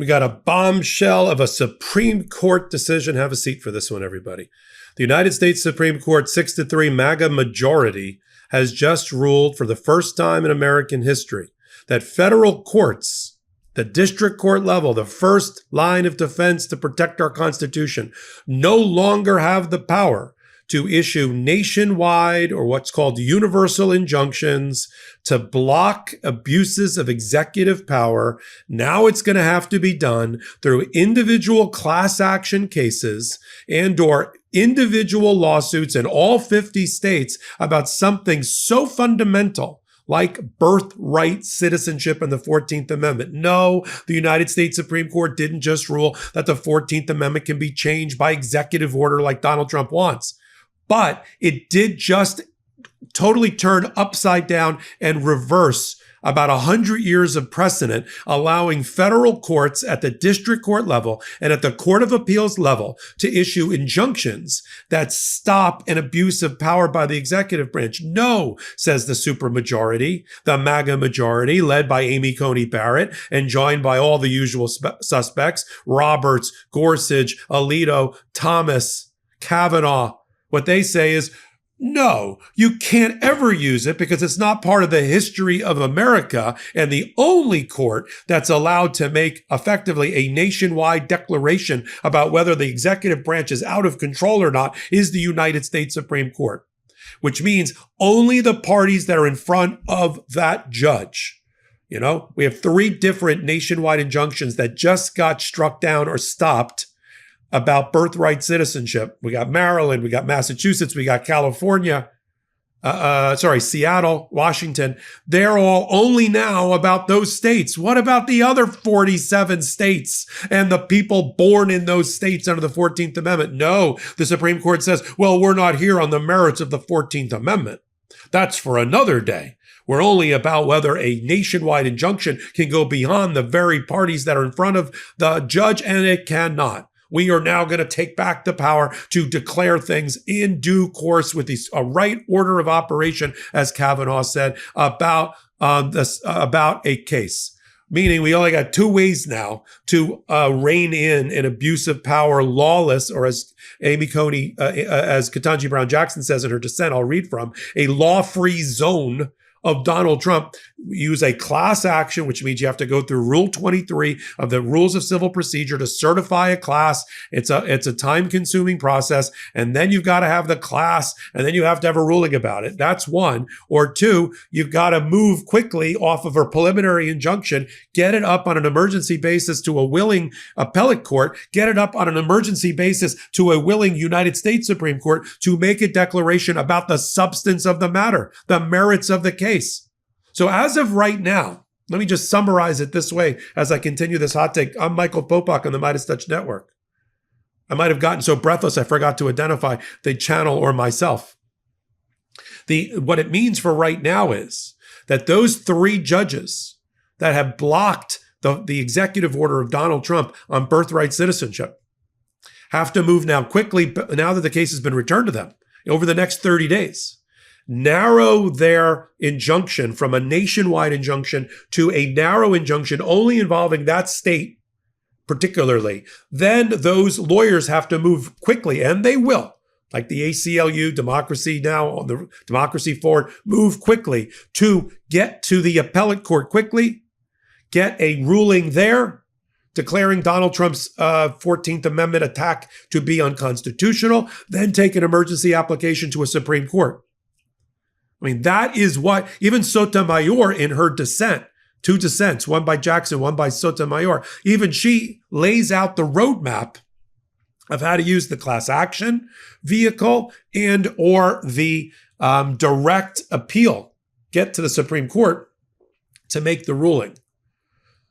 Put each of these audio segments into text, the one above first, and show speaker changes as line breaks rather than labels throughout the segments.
We got a bombshell of a Supreme Court decision. Have a seat for this one, everybody. The United States Supreme Court 6-3 MAGA majority has just ruled for the first time in American history that federal courts, the district court level, the first line of defense to protect our Constitution, no longer have the power to issue nationwide or what's called universal injunctions to block abuses of executive power. Now it's going to have to be done through individual class action cases and or individual lawsuits in all 50 states about something so fundamental like birthright citizenship and the 14th Amendment. No, the United States Supreme Court didn't just rule that the 14th Amendment can be changed by executive order like Donald Trump wants, but it did just totally turn upside down and reverse about 100 years of precedent, allowing federal courts at the district court level and at the Court of Appeals level to issue injunctions that stop an abuse of power by the executive branch. No, says the supermajority, the MAGA majority, led by Amy Coney Barrett and joined by all the usual suspects, Roberts, Gorsuch, Alito, Thomas, Kavanaugh. What they say is, no, you can't ever use it because it's not part of the history of America. And the only court that's allowed to make effectively a nationwide declaration about whether the executive branch is out of control or not is the United States Supreme Court, which means only the parties that are in front of that judge. You know, we have 3 different nationwide injunctions that just got struck down or stopped about birthright citizenship. We got Maryland, we got Massachusetts, we got California, Seattle, Washington. They're all only now about those states. What about the other 47 states and the people born in those states under the 14th Amendment? No, the Supreme Court says, well, we're not here on the merits of the 14th Amendment. That's for another day. We're only about whether a nationwide injunction can go beyond the very parties that are in front of the judge, and it cannot. We are now going to take back the power to declare things in due course with a right order of operation, as Kavanaugh said, about a case. Meaning we only got 2 ways now to rein in an abuse of power, lawless, or as Amy Coney, as Ketanji Brown Jackson says in her dissent, I'll read from, a law-free zone of Donald Trump. Use a class action, which means you have to go through Rule 23 of the Rules of Civil Procedure to certify a class. It's a time-consuming process, and then you've got to have the class, and then you have to have a ruling about it. That's one. Or 2, you've got to move quickly off of a preliminary injunction, get it up on an emergency basis to a willing appellate court, get it up on an emergency basis to a willing United States Supreme Court to make a declaration about the substance of the matter, the merits of the case. So as of right now, let me just summarize it this way as I continue this hot take. I'm Michael Popok on the MeidasTouch Network. I might have gotten so breathless I forgot to identify the channel or myself. What it means for right now is that those 3 judges that have blocked the executive order of Donald Trump on birthright citizenship have to move now quickly, now that the case has been returned to them, over the next 30 days. Narrow their injunction from a nationwide injunction to a narrow injunction only involving that state particularly. Then those lawyers have to move quickly, and they will, like the ACLU, Democracy Now!, the Democracy Forward, move quickly to get to the appellate court quickly, get a ruling there, declaring Donald Trump's 14th Amendment attack to be unconstitutional, then take an emergency application to a Supreme Court. I mean, that is what even Sotomayor in her dissent, 2 dissents, one by Jackson, one by Sotomayor, even she lays out the roadmap of how to use the class action vehicle and or the direct appeal, get to the Supreme Court to make the ruling.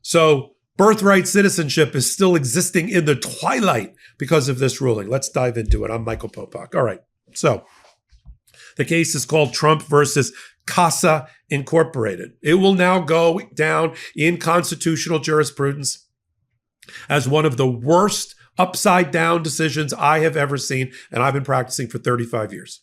So birthright citizenship is still existing in the twilight because of this ruling. Let's dive into it. I'm Michael Popok. All right. So the case is called Trump versus Casa Incorporated. It will now go down in constitutional jurisprudence as one of the worst upside down decisions I have ever seen, and I've been practicing for 35 years.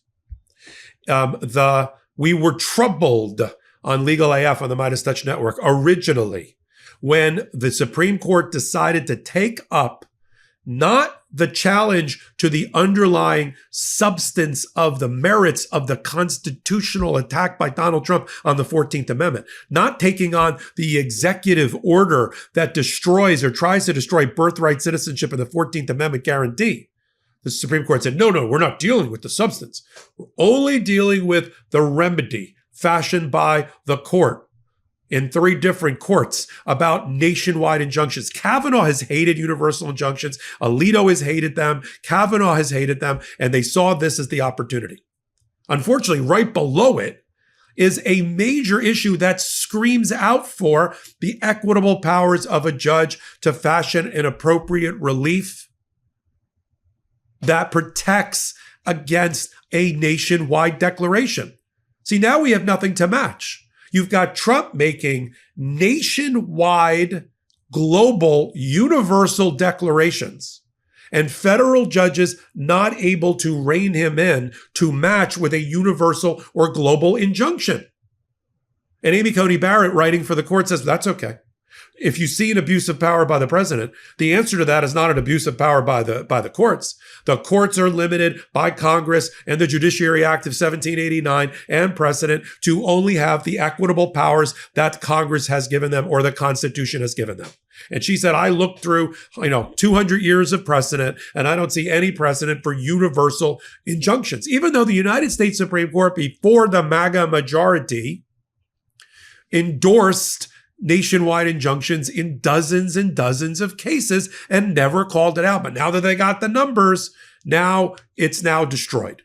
We were troubled on Legal AF on the MeidasTouch Network originally when the Supreme Court decided to take up not the challenge to the underlying substance of the merits of the constitutional attack by Donald Trump on the 14th Amendment, not taking on the executive order that destroys or tries to destroy birthright citizenship and the 14th Amendment guarantee. The Supreme Court said, no, we're not dealing with the substance. We're only dealing with the remedy fashioned by the court in 3 different courts about nationwide injunctions. Kavanaugh has hated universal injunctions. Alito has hated them. Kavanaugh has hated them. And they saw this as the opportunity. Unfortunately, right below it is a major issue that screams out for the equitable powers of a judge to fashion an appropriate relief that protects against a nationwide declaration. See, now we have nothing to match. You've got Trump making nationwide, global, universal declarations, and federal judges not able to rein him in to match with a universal or global injunction. And Amy Coney Barrett, writing for the court, says that's okay. If you see an abuse of power by the president, the answer to that is not an abuse of power by the courts. The courts are limited by Congress and the Judiciary Act of 1789 and precedent to only have the equitable powers that Congress has given them or the Constitution has given them. And she said, I looked through, 200 years of precedent, and I don't see any precedent for universal injunctions. Even though the United States Supreme Court, before the MAGA majority, endorsed nationwide injunctions in dozens and dozens of cases and never called it out. But now that they got the numbers, now it's destroyed.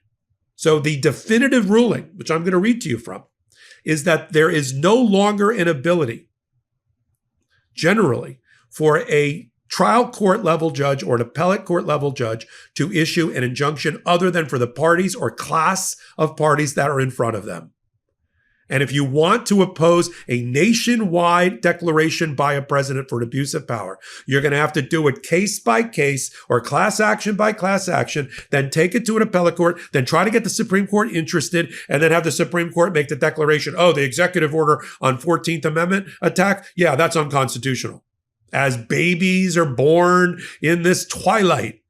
So the definitive ruling, which I'm going to read to you from, is that there is no longer an ability, generally, for a trial court level judge or an appellate court level judge to issue an injunction other than for the parties or class of parties that are in front of them. And if you want to oppose a nationwide declaration by a president for an abuse of power, you're going to have to do it case by case or class action by class action, then take it to an appellate court, then try to get the Supreme Court interested, and then have the Supreme Court make the declaration, oh, the executive order on 14th Amendment attack, yeah, that's unconstitutional. As babies are born in this twilight,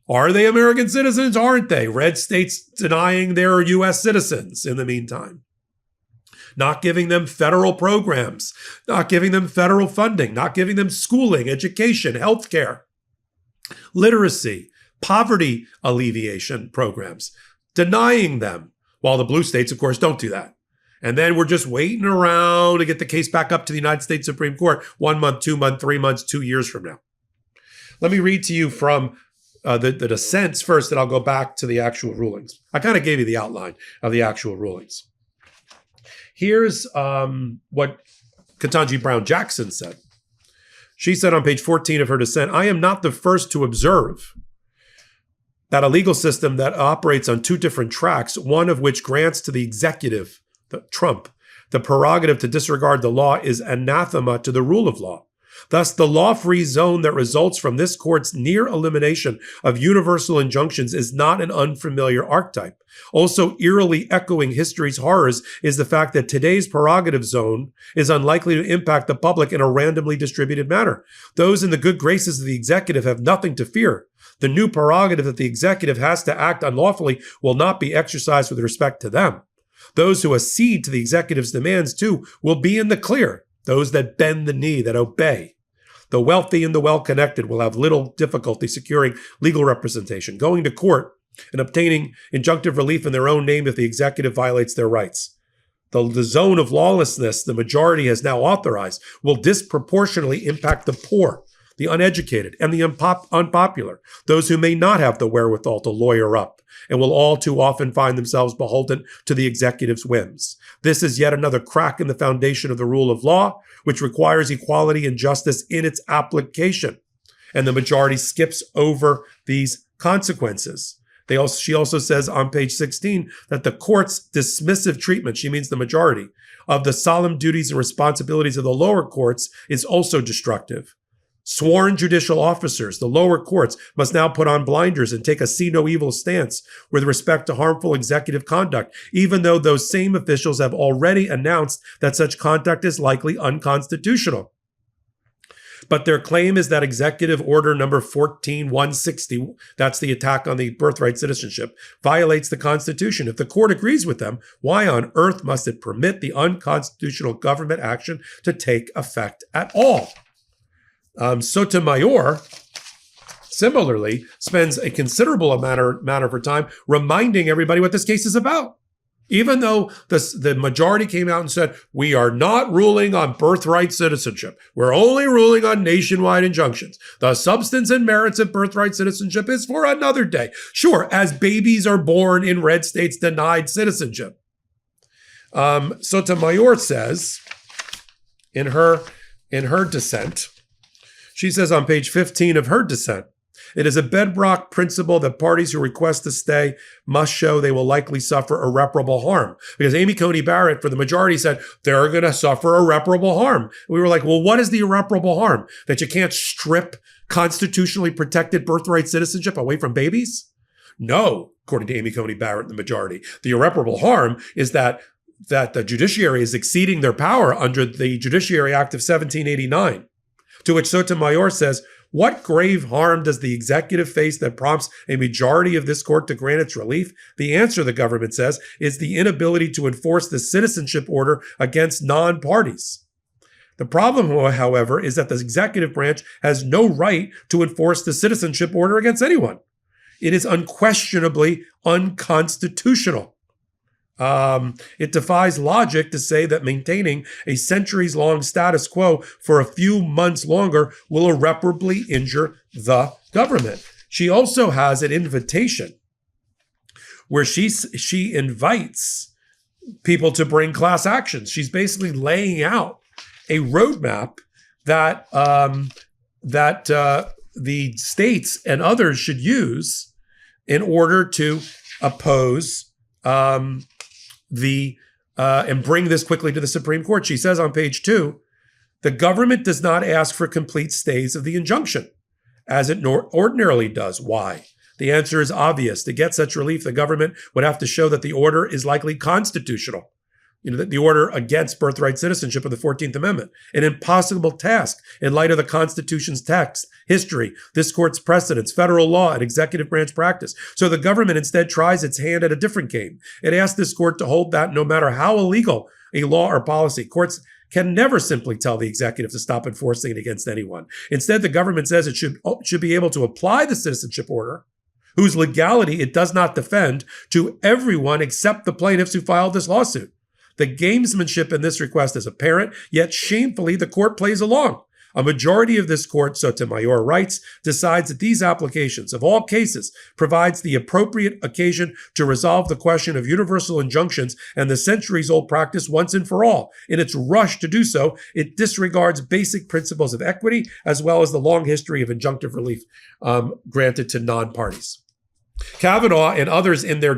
are they American citizens? Aren't they? Red states denying they're U.S. citizens in the meantime. Not giving them federal programs, not giving them federal funding, not giving them schooling, education, healthcare, literacy, poverty alleviation programs, denying them, while the blue states, of course, don't do that. And then we're just waiting around to get the case back up to the United States Supreme Court 1 month, 2 months, 3 months, 2 years from now. Let me read to you from the dissents first, and I'll go back to the actual rulings. I kind of gave you the outline of the actual rulings. Here's what Ketanji Brown Jackson said. She said on page 14 of her dissent, I am not the first to observe that a legal system that operates on 2 different tracks, one of which grants to the executive, Trump, the prerogative to disregard the law, is anathema to the rule of law. Thus, the law-free zone that results from this court's near elimination of universal injunctions is not an unfamiliar archetype. Also, eerily echoing history's horrors is the fact that today's prerogative zone is unlikely to impact the public in a randomly distributed manner. Those in the good graces of the executive have nothing to fear. The new prerogative that the executive has to act unlawfully will not be exercised with respect to them. Those who accede to the executive's demands, too, will be in the clear. Those that bend the knee, that obey. The wealthy and the well-connected will have little difficulty securing legal representation, going to court, and obtaining injunctive relief in their own name if the executive violates their rights. The zone of lawlessness the majority has now authorized will disproportionately impact the poor, the uneducated, and the unpopular, those who may not have the wherewithal to lawyer up, and will all too often find themselves beholden to the executive's whims. This is yet another crack in the foundation of the rule of law, which requires equality and justice in its application. And the majority skips over these consequences. She also says on page 16 that the court's dismissive treatment, she means the majority, of the solemn duties and responsibilities of the lower courts is also destructive. Sworn judicial officers, the lower courts, must now put on blinders and take a see-no-evil stance with respect to harmful executive conduct, even though those same officials have already announced that such conduct is likely unconstitutional. But their claim is that Executive Order number 14160, that's the attack on the birthright citizenship, violates the Constitution. If the court agrees with them, why on earth must it permit the unconstitutional government action to take effect at all? Sotomayor similarly spends a considerable amount of her time reminding everybody what this case is about. Even though the majority came out and said, we are not ruling on birthright citizenship. We're only ruling on nationwide injunctions. The substance and merits of birthright citizenship is for another day. Sure, as babies are born in red states denied citizenship. Sotomayor says in her dissent, she says on page 15 of her dissent, it is a bedrock principle that parties who request to stay must show they will likely suffer irreparable harm. Because Amy Coney Barrett, for the majority, said they're going to suffer irreparable harm. We were like, well, what is the irreparable harm? That you can't strip constitutionally protected birthright citizenship away from babies? No, according to Amy Coney Barrett, the majority. The irreparable harm is that the judiciary is exceeding their power under the Judiciary Act of 1789. To which Sotomayor says, what grave harm does the executive face that prompts a majority of this court to grant its relief? The answer, the government says, is the inability to enforce the citizenship order against non-parties. The problem, however, is that the executive branch has no right to enforce the citizenship order against anyone. It is unquestionably unconstitutional. It defies logic to say that maintaining a centuries-long status quo for a few months longer will irreparably injure the government. She also has an invitation where she invites people to bring class actions. She's basically laying out a roadmap that the states and others should use in order to oppose and bring this quickly to the Supreme Court. She says on page 2, the government does not ask for complete stays of the injunction, as it ordinarily does. Why? The answer is obvious. To get such relief, the government would have to show that the order is likely constitutional. That the order against birthright citizenship of the 14th Amendment, an impossible task in light of the Constitution's text, history, this court's precedents, federal law, and executive branch practice. So the government instead tries its hand at a different game. It asks this court to hold that no matter how illegal a law or policy, courts can never simply tell the executive to stop enforcing it against anyone. Instead, the government says it should be able to apply the citizenship order, whose legality it does not defend, to everyone except the plaintiffs who filed this lawsuit. The gamesmanship in this request is apparent, yet shamefully the court plays along. A majority of this court, Sotomayor writes, decides that these applications of all cases provides the appropriate occasion to resolve the question of universal injunctions and the centuries-old practice once and for all. In its rush to do so, it disregards basic principles of equity as well as the long history of injunctive relief granted to non-parties. Kavanaugh and others in their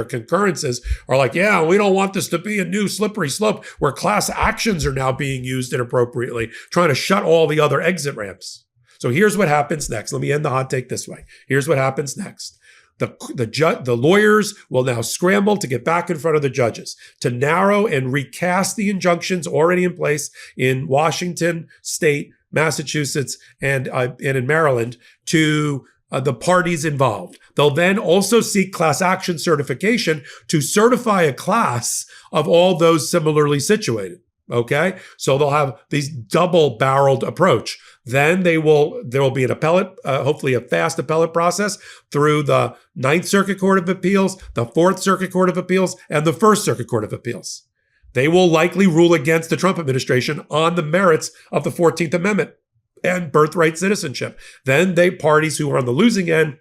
concurrences are like, yeah, we don't want this to be a new slippery slope where class actions are now being used inappropriately, trying to shut all the other exit ramps. So here's what happens next. Let me end the hot take this way. Here's what happens next. The lawyers will now scramble to get back in front of the judges to narrow and recast the injunctions already in place in Washington State, Massachusetts, and in Maryland to the parties involved. They'll then also seek class action certification to certify a class of all those similarly situated. Okay, so they'll have these double-barreled approach. Then there will be an appellate, hopefully a fast appellate process through the Ninth Circuit Court of Appeals, the Fourth Circuit Court of Appeals, and the First Circuit Court of Appeals. They will likely rule against the Trump administration on the merits of the 14th Amendment and birthright citizenship. Then parties who are on the losing end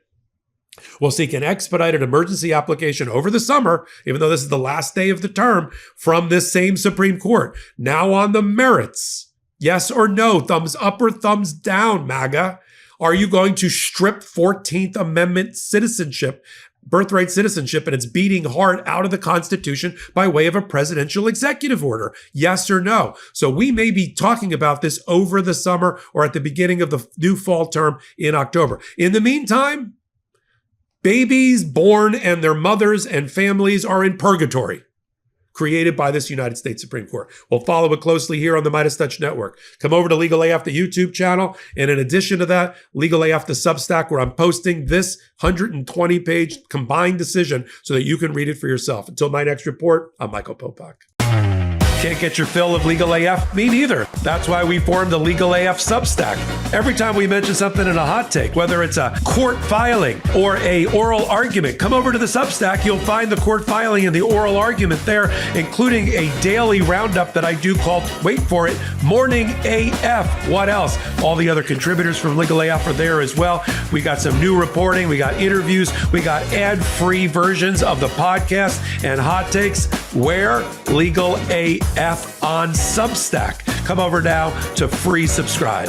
will seek an expedited emergency application over the summer, even though this is the last day of the term, from this same Supreme Court. Now on the merits, yes or no, thumbs up or thumbs down, MAGA. Are you going to strip 14th Amendment citizenship, birthright citizenship, and its beating heart out of the Constitution by way of a presidential executive order? Yes or no? So we may be talking about this over the summer or at the beginning of the new fall term in October. In the meantime, babies born and their mothers and families are in purgatory. created by this United States Supreme Court. We'll follow it closely here on the MeidasTouch Network. Come over to Legal AF, the YouTube channel. And in addition to that, Legal AF, the Substack, where I'm posting this 120-page combined decision so that you can read it for yourself. Until my next report, I'm Michael Popok. Can't get your fill of Legal AF? Me neither. That's why we formed the Legal AF Substack. Every time we mention something in a hot take, whether it's a court filing or a oral argument, come over to the Substack. You'll find the court filing and the oral argument there, including a daily roundup that I do called, wait for it, Morning AF. What else? All the other contributors from Legal AF are there as well. We got some new reporting. We got interviews. We got ad-free versions of the podcast and hot takes. Where? Legal AF on Substack. Come over now to free subscribe.